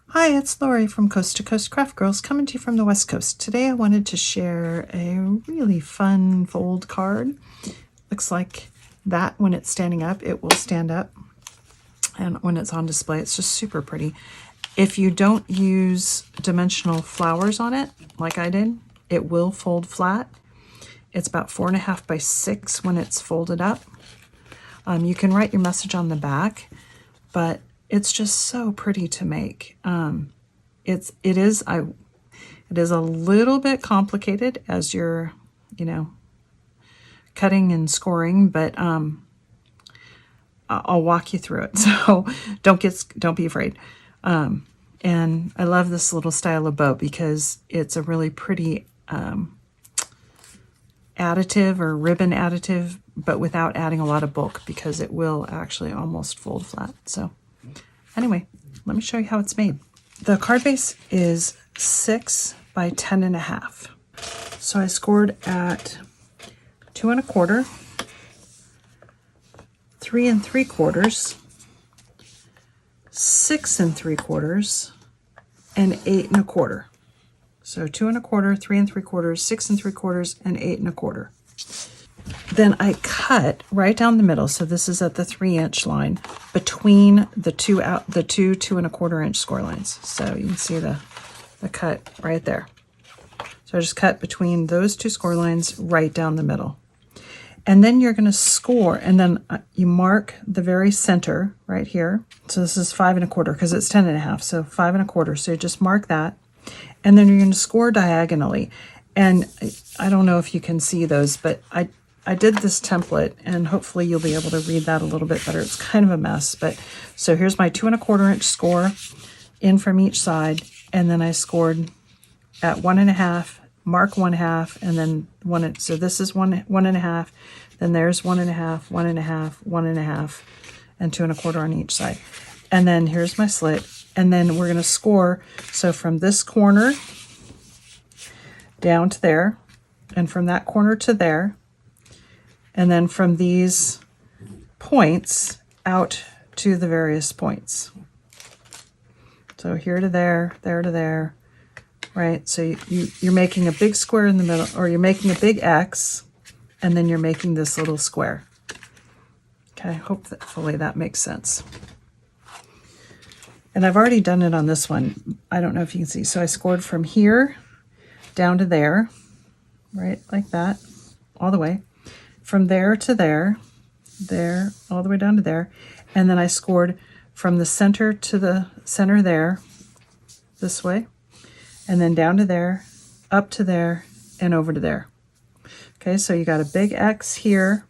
Hi, it's Lori from Coast to Coast Craft Girls, coming to you from the West Coast. Today I wanted to share a really fun fold card. Looks like that when it's standing up, it will stand up. And when it's on display, it's just super pretty. If you don't use dimensional flowers on it, like I did, it will fold flat. It's about 4.5 by 6 when it's folded up. You can write your message on the back, but it's just so pretty to make. It is a little bit complicated as you're, cutting and scoring, but I'll walk you through it. So don't be afraid. And I love this little style of bow because it's a really pretty additive or ribbon additive, but without adding a lot of bulk because it will actually almost fold flat. So anyway, let me show you how it's made. The card base is 6 by 10.5. So I scored at 2 1/4, 3 3/4, 6 3/4, and 8 1/4. So 2 1/4, 3 3/4, 6 3/4, and 8 1/4. Then I cut right down the middle. So this is at the 3-inch line between the two 2 1/4-inch score lines. So you can see the cut right there. So I just cut between those two score lines right down the middle. And then you're going to score, and then you mark the very center right here. So this is 5 1/4 because it's 10.5. So 5 1/4. So you just mark that. And then you're going to score diagonally. And I don't know if you can see those, but I did this template, and hopefully you'll be able to read that a little bit better. It's kind of a mess, but so here's my 2 1/4-inch score in from each side, and then I scored at 1.5, mark 1/2, and then one. So this is 1.5, then there's 1.5, 1.5, 1.5, and 2 1/4 on each side. And then here's my slit, and then we're going to score. So from this corner down to there, and from that corner to there, and then from these points out to the various points. So here to there to there, right? So you're making a big square in the middle, or you're making a big X, and then you're making this little square. Okay, hopefully that makes sense. And I've already done it on this one. I don't know if you can see. So I scored from here down to there, right, like that, all the way. From there to there, all the way down to there. And then I scored from the center to the center there, this way. And then down to there, up to there, and over to there. Okay, so you got a big X here,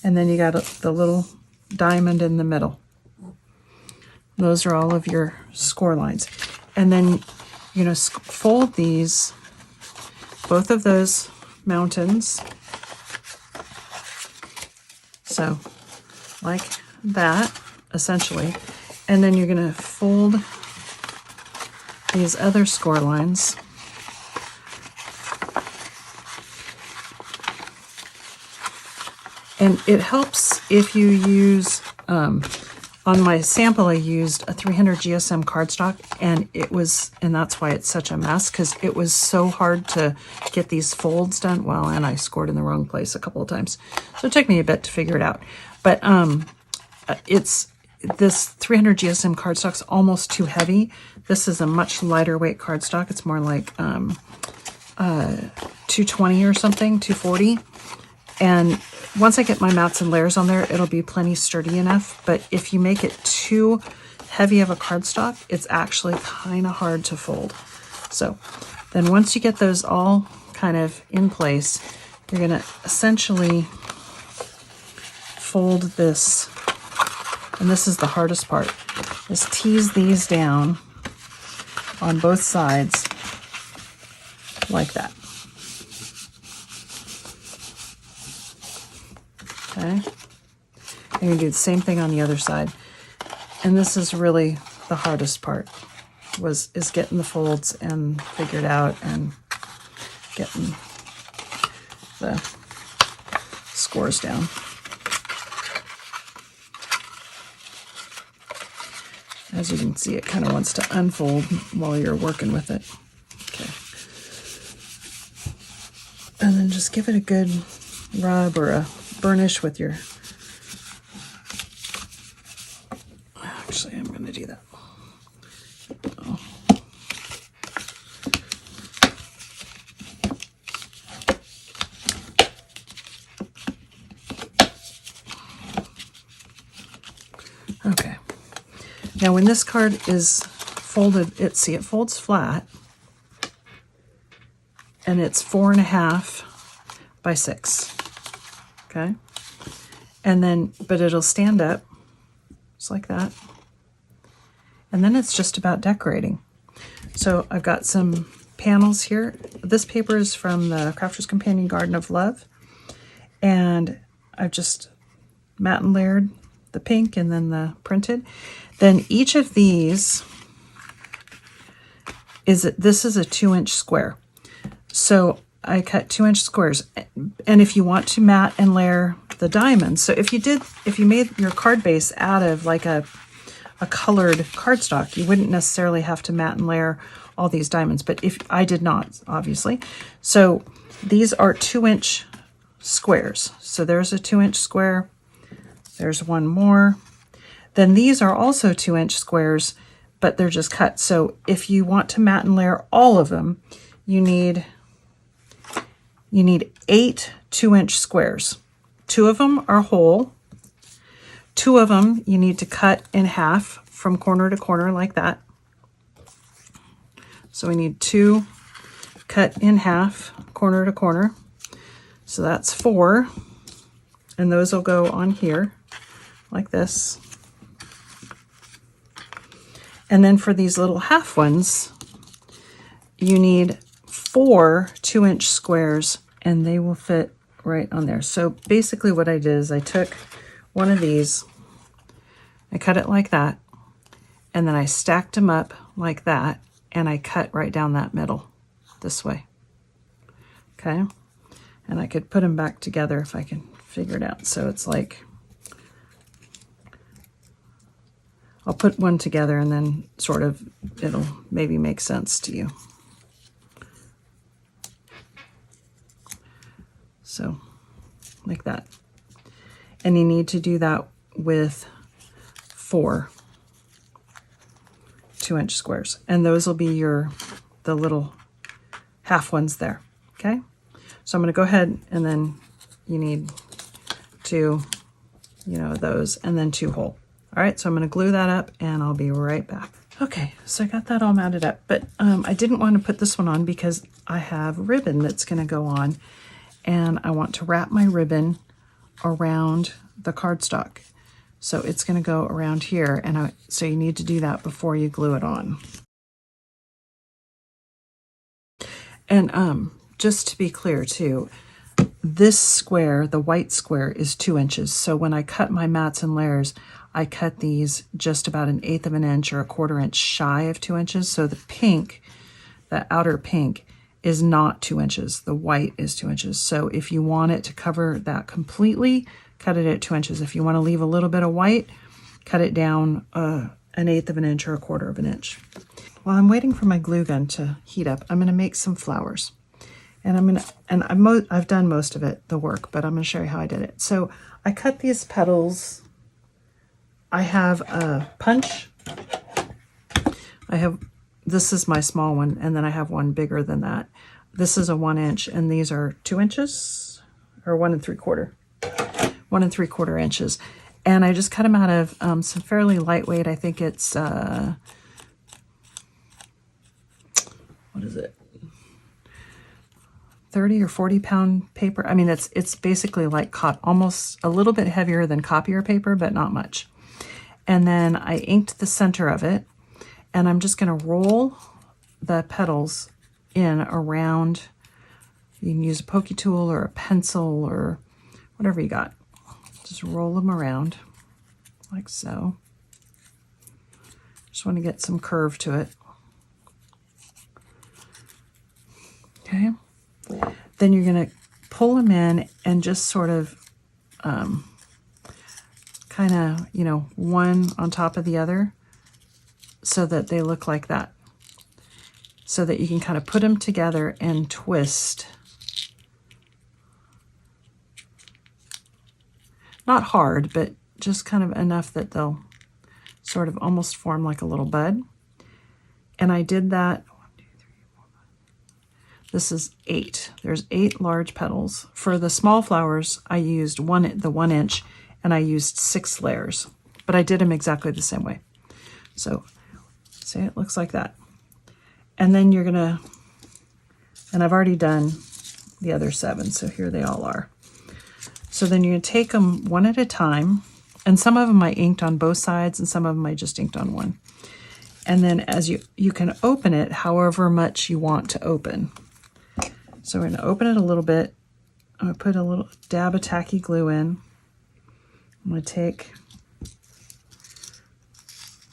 and then you got the little diamond in the middle. Those are all of your score lines. And then you're going to fold these, both of those mountains. So like that, essentially. And then you're going to fold these other score lines. And it helps if you use, on my sample I used a 300 GSM cardstock, and that's why it's such a mess, because it was so hard to get these folds done. Well, and I scored in the wrong place a couple of times. So it took me a bit to figure it out. But this 300 GSM cardstock's almost too heavy. This is a much lighter weight cardstock. It's more like 220 or something, 240. And once I get my mats and layers on there, it'll be plenty sturdy enough. But if you make it too heavy of a cardstock, it's actually kind of hard to fold. So then once you get those all kind of in place, you're going to essentially fold this. And this is the hardest part, is tease these down on both sides like that. Okay, and you do the same thing on the other side. And this is really the hardest part, is getting the folds and figured out and getting the scores down. As you can see, it kind of wants to unfold while you're working with it. Okay. And then just give it a good rub or a burnish with your... Actually, I'm going to do that. Oh. Okay. Now, when this card is folded, it folds flat, and it's 4.5 by 6. Okay. And then, but it'll stand up just like that. And then it's just about decorating. So I've got some panels here. This paper is from the Crafter's Companion Garden of Love. And I've just matte and layered the pink and then the printed. Then each of these this is a 2-inch square. So I cut 2-inch squares. And if you want to matte and layer the diamonds, so if you made your card base out of like a colored cardstock, you wouldn't necessarily have to matte and layer all these diamonds, but if I did not, obviously. So these are 2-inch squares. So there's a 2-inch square. There's one more. Then these are also 2-inch squares, but they're just cut. So if you want to matte and layer all of them, you need 8 2-inch squares. 2 of them are whole. 2 of them you need to cut in half from corner to corner like that. So we need 2 cut in half, corner to corner. So that's 4. And those will go on here like this. And then for these little half ones, you need 4 2-inch squares, and they will fit right on there. So basically what I did is I took one of these, I cut it like that, and then I stacked them up like that, and I cut right down that middle this way. Okay. And I could put them back together if I can figure it out. So it's like, I'll put one together and then sort of it'll maybe make sense to you. So like that. And you need to do that with 4 2-inch squares. And those will be the little half ones there. Okay. So I'm going to go ahead, and then you need 2, those, and then 2 whole. All right, so I'm going to glue that up, and I'll be right back. Okay, so I got that all mounted up, but I didn't want to put this one on because I have ribbon that's going to go on, and I want to wrap my ribbon around the cardstock. So it's going to go around here, and so you need to do that before you glue it on. And just to be clear too, this square, the white square, is 2 inches. So when I cut my mats and layers, I cut these just about 1/8 of an inch or 1/4 inch shy of 2 inches. So the pink, the outer pink, is not 2 inches. The white is 2 inches. So if you want it to cover that completely, cut it at 2 inches. If you want to leave a little bit of white, cut it down 1/8 of an inch or 1/4 of an inch. While I'm waiting for my glue gun to heat up, I'm going to make some flowers. And I've done most of it, the work, but I'm going to show you how I did it. So I cut these petals. I have a punch. This is my small one, and then I have one bigger than that. This is a 1 inch, and these are 2 inches, or 1 3/4. 1 3/4 inches. And I just cut them out of some fairly lightweight, I think it's, what is it? 30 or 40 pound paper. I mean, it's basically like almost a little bit heavier than copier paper, but not much. And then I inked the center of it, and I'm just going to roll the petals in around. You can use a pokey tool or a pencil or whatever you got. Just roll them around like so. Just want to get some curve to it. Okay. Then you're going to pull them in and just sort of kind of, one on top of the other. so that they look like that, so that you can kind of put them together and twist. Not hard, but just kind of enough that they'll sort of almost form like a little bud. And I did that. This is 8. There's 8 large petals. For the small flowers, I used the 1 inch, and I used 6 layers. But I did them exactly the same way. So, see, it looks like that. And then you're gonna, and I've already done the other 7, so here they all are. So then you're gonna take them one at a time, and some of them I inked on both sides, and some of them I just inked on one. And then as you can open it however much you want to open. So we're gonna open it a little bit. I'm gonna put a little dab of tacky glue in. I'm gonna take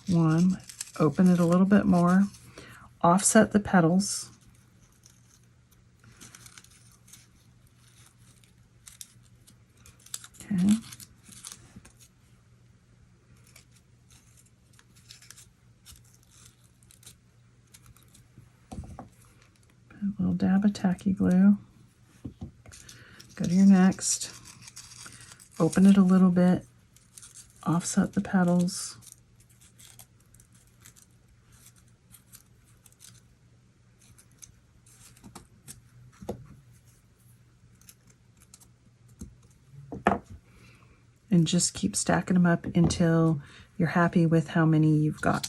one, open it a little bit more, offset the petals. Okay. Put a little dab of tacky glue. Go to your next. Open it a little bit, offset the petals. And just keep stacking them up until you're happy with how many you've got.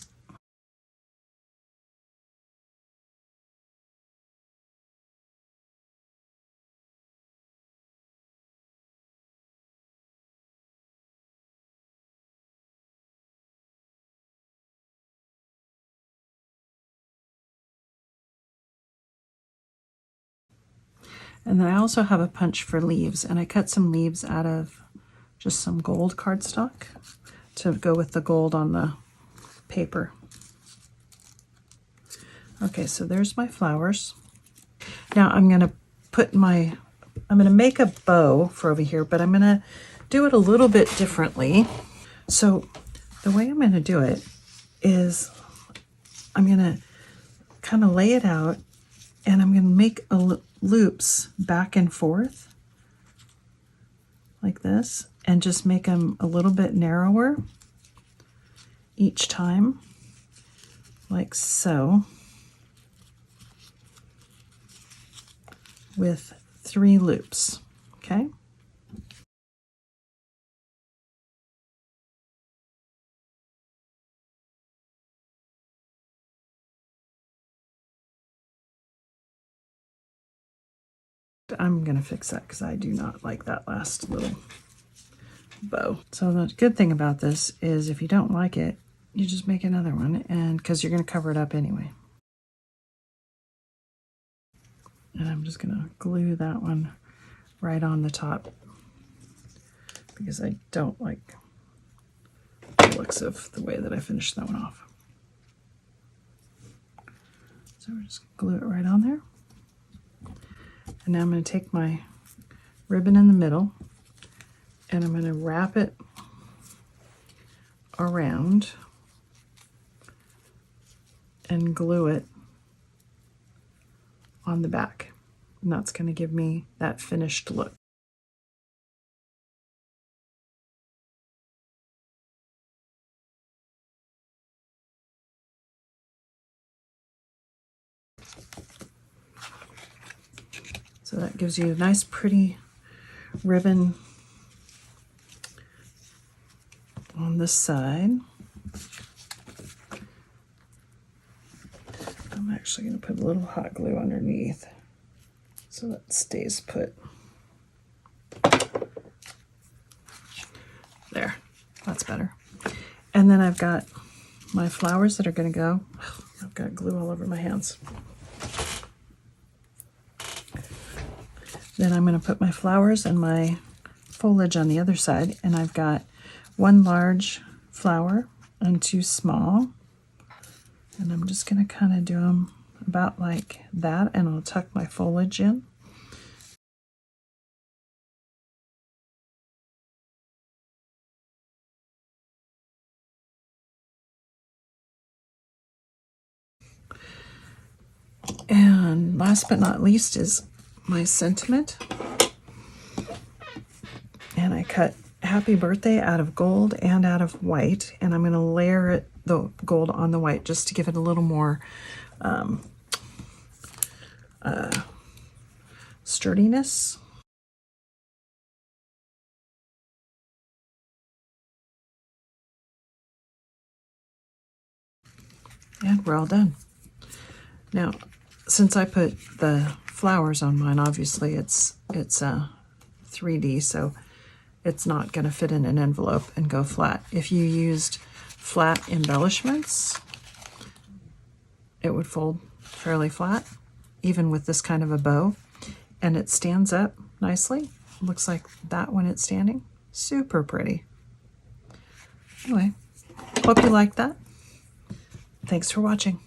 And then I also have a punch for leaves, and I cut some leaves out of just some gold cardstock to go with the gold on the paper. Okay, so there's my flowers. Now I'm gonna make a bow for over here, but I'm gonna do it a little bit differently. So the way I'm gonna do it is I'm gonna kind of lay it out, and I'm gonna make loops back and forth like this, and just make them a little bit narrower each time, like so, with 3 loops, okay? I'm gonna fix that because I do not like that last little bow. So the good thing about this is if you don't like it, you just make another one, and because you're gonna cover it up anyway. And I'm just gonna glue that one right on the top because I don't like the looks of the way that I finished that one off. So we're just gonna glue it right on there. And now I'm going to take my ribbon in the middle, and I'm going to wrap it around and glue it on the back. And that's going to give me that finished look. So that gives you a nice pretty ribbon on this side. I'm actually going to put a little hot glue underneath so that it stays put. There, that's better. And then I've got my flowers that are going to go. I've got glue all over my hands. Then I'm going to put my flowers and my foliage on the other side, and I've got 1 large flower and 2 small, and I'm just going to kind of do them about like that, and I'll tuck my foliage in. And last but not least is my sentiment. And I cut happy birthday out of gold and out of white, and I'm going to layer it, the gold on the white, just to give it a little more sturdiness. And we're all done. Now, since I put the flowers on mine, obviously it's 3D, so it's not going to fit in an envelope and go flat. If you used flat embellishments, it would fold fairly flat, even with this kind of a bow, and it stands up nicely. Looks like that when it's standing. Super pretty. Anyway, hope you liked that. Thanks for watching.